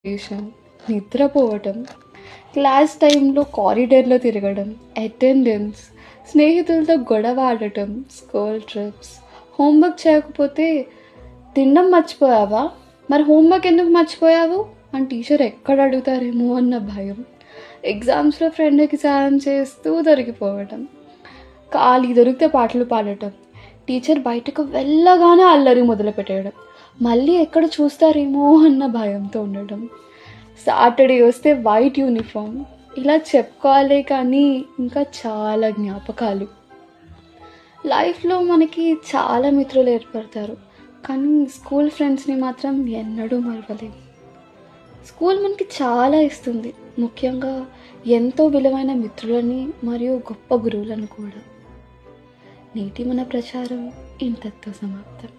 Tuition, నిద్రపోవటం, class టైంలో కారిడార్లో తిరగడం, attendance, స్నేహితులతో గొడవ ఆడటం, స్కూల్ ట్రిప్స్, హోంవర్క్ చేయకపోతే తినడం మర్చిపోయావా, మరి హోంవర్క్ ఎందుకు మర్చిపోయావు అని టీచర్ ఎక్కడ అడుగుతారేమో అన్న భయం, ఎగ్జామ్స్లో ఫ్రెండ్కి సాయం చేస్తూ దొరికిపోవటం, ఖాళీ దొరికితే పాటలు పాడటం, టీచర్ బయటకు వెళ్ళగానే అల్లరి మొదలుపెట్టేయడం, మళ్ళీ ఎక్కడ చూస్తారేమో అన్న భయంతో ఉండడం, సాటర్డే వస్తే వైట్ యూనిఫామ్, ఇలా చెప్పుకోవాలే కానీ ఇంకా చాలా జ్ఞాపకాలు. లైఫ్లో మనకి చాలా మిత్రులు ఏర్పడతారు, కానీ స్కూల్ ఫ్రెండ్స్ని మాత్రం ఎన్నడూ మరవలేం. స్కూల్ మనకి చాలా ఇస్తుంది, ముఖ్యంగా ఎంతో విలువైన మిత్రులని మరియు గొప్ప గురువులను కూడా. నేటి మన ప్రచారం ఇంతటితో సమాప్తం.